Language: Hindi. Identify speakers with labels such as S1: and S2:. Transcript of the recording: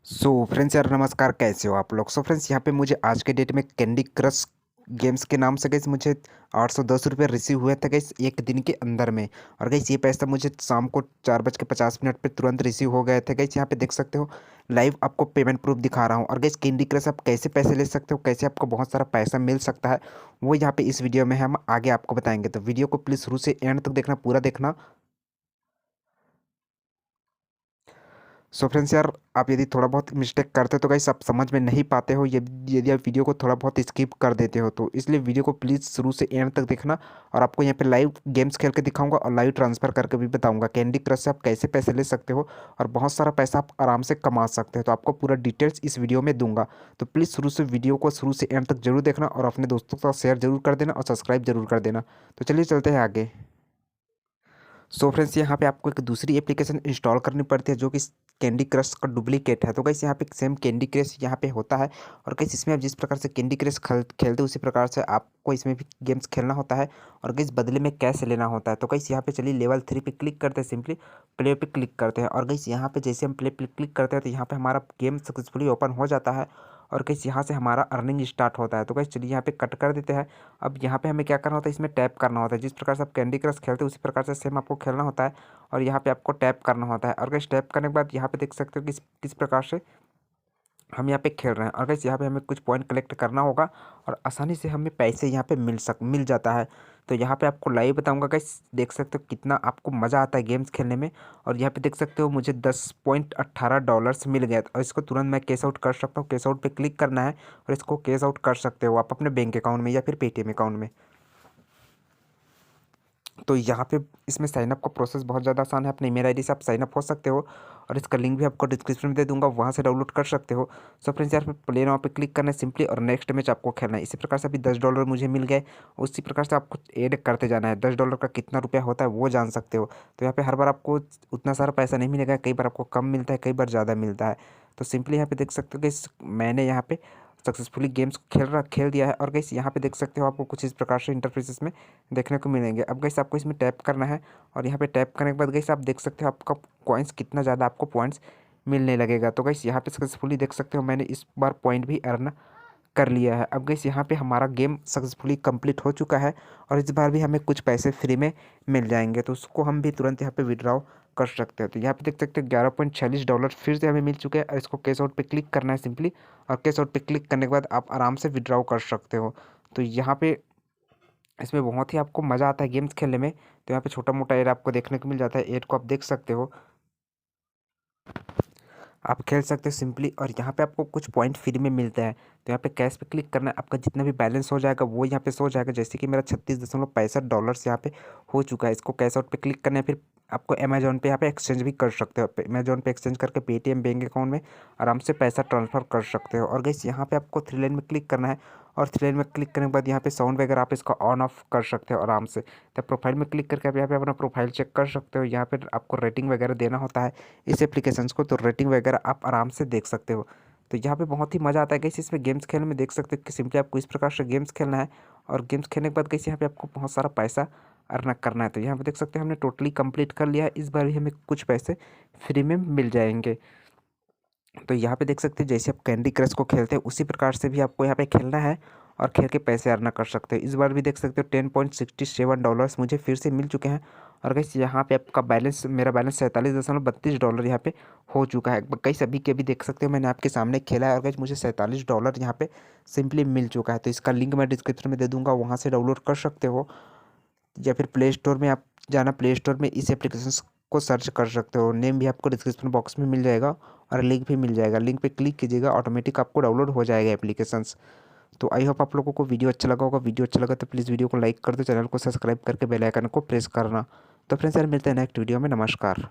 S1: फ्रेंड्स यार नमस्कार, कैसे हो आप लोग। फ्रेंड्स यहाँ पे मुझे आज के डेट में कैंडी क्रश गेम्स के नाम से गैस मुझे 810 रुपये रिसीव हुए थे गैस एक दिन के अंदर में। और गैस ये पैसा मुझे शाम को 4:50 पे तुरंत रिसीव हो गए थे गैस। यहाँ पे देख सकते हो लाइव आपको पेमेंट प्रूफ दिखा रहा हूँ। और गैस कैंडी क्रश आप कैसे पैसे ले सकते हो, कैसे आपको बहुत सारा पैसा मिल सकता है, वो यहाँ पे इस वीडियो में हम आगे आपको बताएंगे। तो वीडियो को प्लीज़ शुरू से एंड तक देखना, पूरा देखना। फ्रेंड्स यार आप यदि थोड़ा बहुत मिस्टेक करते हो तो गाइस आप समझ में नहीं पाते हो, यदि आप वीडियो को थोड़ा बहुत स्किप कर देते हो तो इसलिए वीडियो को प्लीज़ शुरू से एंड तक देखना। और आपको यहाँ पे लाइव गेम्स खेल के दिखाऊंगा और लाइव ट्रांसफ़र करके भी बताऊंगा कैंडी क्रश से आप कैसे पैसे ले सकते हो और बहुत सारा पैसा आप आराम से कमा सकते हो। तो आपको पूरा डिटेल्स इस वीडियो में दूंगा। तो प्लीज़ शुरू से वीडियो को शुरू से एंड तक जरूर देखना और अपने दोस्तों के साथ शेयर जरूर कर देना और सब्सक्राइब जरूर कर देना। तो चलिए चलते हैं आगे। फ्रेंड्स यहाँ पे आपको एक दूसरी एप्लीकेशन इंस्टॉल करनी पड़ती है जो कि कैंडी क्रश का डुप्लीकेट है। तो गाइस यहाँ पे सेम कैंडी क्रश यहाँ पे होता है। और गाइस इसमें आप जिस प्रकार से कैंडी क्रश खेलते उसी प्रकार से आपको इसमें भी गेम्स खेलना होता है और गाइस बदले में कैश लेना होता है। तो गाइस यहाँ पे चलिए लेवल 3 पे क्लिक करते हैं, सिंपली प्ले पे क्लिक करते हैं। और गाइस यहाँ पे जैसे हम प्ले पे क्लिक करते हैं तो यहाँ पे हमारा गेम सक्सेसफुली ओपन हो जाता है और गाइस यहाँ से हमारा अर्निंग स्टार्ट होता है। तो गाइस चलिए यहाँ पे कट कर देते हैं। अब यहाँ पे हमें क्या करना होता है, इसमें टैप करना होता है। जिस प्रकार से आप कैंडी क्रश खेलते हैं उसी प्रकार से सेम आपको खेलना होता है और यहाँ पे आपको टैप करना होता है। और गाइस टैप करने के बाद यहाँ पे देख सकते हो किस प्रकार से हम यहाँ पे खेल रहे हैं। और गाइस यहाँ पे हमें कुछ पॉइंट कलेक्ट करना होगा और आसानी से हमें पैसे यहाँ पे मिल जाता है। तो यहाँ पे आपको लाइव बताऊंगा गाइस, देख सकते हो कितना आपको मज़ा आता है गेम्स खेलने में। और यहाँ पे देख सकते हो मुझे $10.18 मिल गया और इसको तुरंत मैं कैश आउट कर सकता हूँ। कैश आउट पे क्लिक करना है और इसको कैश आउट कर सकते हो आप अपने बैंक अकाउंट में या फिर पेटीएम अकाउंट में। तो यहाँ पे इसमें साइनअप का प्रोसेस बहुत ज़्यादा आसान है। अपने ईमेल आईडी से आप साइनअप हो सकते हो और इसका लिंक भी आपको डिस्क्रिप्शन में दे दूंगा, वहाँ से डाउनलोड कर सकते हो। फ्रेंड्स यार प्ले नाउ पे क्लिक करना है सिंपली और नेक्स्ट मैच आपको खेलना है। इसी प्रकार से अभी $10 मुझे मिल गए, उसी प्रकार से आपको ऐड करते जाना है। $10 का कितना रुपया होता है वो जान सकते हो। तो यहाँ पे हर बार आपको उतना सारा पैसा नहीं मिलेगा, कई बार आपको कम मिलता है, कई बार ज़्यादा मिलता है। तो सिंपली यहाँ पे देख सकते हो कि मैंने यहाँ पे सक्सेसफुली गेम्स खेल दिया है। और गाइस यहाँ पे देख सकते हो आपको कुछ इस प्रकार से इंटरफेसेस में देखने को मिलेंगे। अब गाइस आपको इसमें टैप करना है और यहाँ पे टैप करने के बाद गाइस आप देख सकते हो आपका कॉइन्स कितना ज़्यादा आपको पॉइंट्स मिलने लगेगा। तो गाइस यहाँ पे सक्सेसफुली देख सकते हो मैंने इस बार पॉइंट भी अर्न कर लिया है। अब गाइस यहाँ पे हमारा गेम सक्सेसफुली कंप्लीट हो चुका है और इस बार भी हमें कुछ पैसे फ्री में मिल जाएंगे, तो उसको हम भी तुरंत यहाँ पे विड्रॉ कर सकते हैं। तो यहाँ पे देख सकते हैं $11.46 फिर से हमें मिल चुके हैं और इसको कैश आउट पे क्लिक करना है सिंपली। और कैश आउट पे क्लिक करने के बाद आप आराम से विड्रॉ कर सकते हो। तो यहाँ पे इसमें बहुत ही आपको मज़ा आता है गेम्स खेलने में। तो यहाँ पे छोटा मोटा एड आपको देखने को मिल जाता है, एड को आप देख सकते हो, आप खेल सकते हो सिंपली। और यहाँ पे आपको कुछ पॉइंट फ्री में मिलता है। तो यहाँ पे कैश पे क्लिक करना है, आपका जितना भी बैलेंस हो जाएगा वो यहाँ पे शो हो जाएगा। जैसे कि मेरा $36.65 यहाँ पे हो चुका है। इसको कैश आउट पे क्लिक करना है, फिर आपको अमेजोन पे यहाँ पे एक्सचेंज भी कर सकते हो। अमेजोन पे एक्सचेंज करके पेटीएम बैंक अकाउंट में आराम से पैसा ट्रांसफ़र कर सकते हो। और गाइस यहाँ पे आपको थ्री लाइन में क्लिक करना है और थ्री लाइन में क्लिक करने के बाद यहाँ पे साउंड वगैरह आप इसका ऑन ऑफ कर सकते हो आराम से। तो प्रोफाइल में क्लिक करके आप यहाँ पे अपना प्रोफाइल चेक कर सकते हो। यहाँ पे आपको रेटिंग वगैरह देना होता है इस एप्लीकेशंस को, तो रेटिंग वगैरह आप आराम से देख सकते हो। तो यहाँ पे बहुत ही मज़ा आता है गाइस इसमें गेम्स खेलने में। देख सकते हो कि सिंपली आपको इस प्रकार से गेम्स खेलना है और गेम्स खेलने के बाद गाइस यहाँ पे आपको बहुत सारा पैसा अर्न करना है। तो यहाँ पे देख सकते हैं हमने टोटली कंप्लीट कर लिया है। इस बार भी हमें कुछ पैसे फ्री में मिल जाएंगे। तो यहाँ पे देख सकते हैं जैसे आप कैंडी क्रश को खेलते हैं उसी प्रकार से भी आपको यहाँ पे खेलना है और खेल के पैसे अर्न कर सकते हो। इस बार भी देख सकते हो $10.67 मुझे फिर से मिल चुके हैं। और गाइस यहाँ पे आपका बैलेंस, मेरा बैलेंस $47.32 यहाँ पे हो चुका है। कई सभी के भी देख सकते हो मैंने आपके सामने खेला है और गाइस मुझे $47 यहाँ पे सिंपली मिल चुका है। तो इसका लिंक मैं डिस्क्रिप्शन में दे दूँगा, वहाँ से डाउनलोड कर सकते हो या फिर प्ले स्टोर में आप जाना, प्ले स्टोर में इस एप्लीकेशन को सर्च कर सकते हो। नेम भी आपको डिस्क्रिप्शन बॉक्स में मिल जाएगा और लिंक भी मिल जाएगा। लिंक पे क्लिक कीजिएगा, ऑटोमेटिक आपको डाउनलोड हो जाएगा एप्लीकेशंस। तो आई होप आप लोगों को वीडियो अच्छा लगा होगा। वीडियो अच्छा लगा तो प्लीज़ वीडियो को लाइक कर दो, चैनल को सब्सक्राइब करके बेल आइकन को प्रेस करना। तो फ्रेंड्स यार मिलते हैं नेक्स्ट वीडियो में। नमस्कार।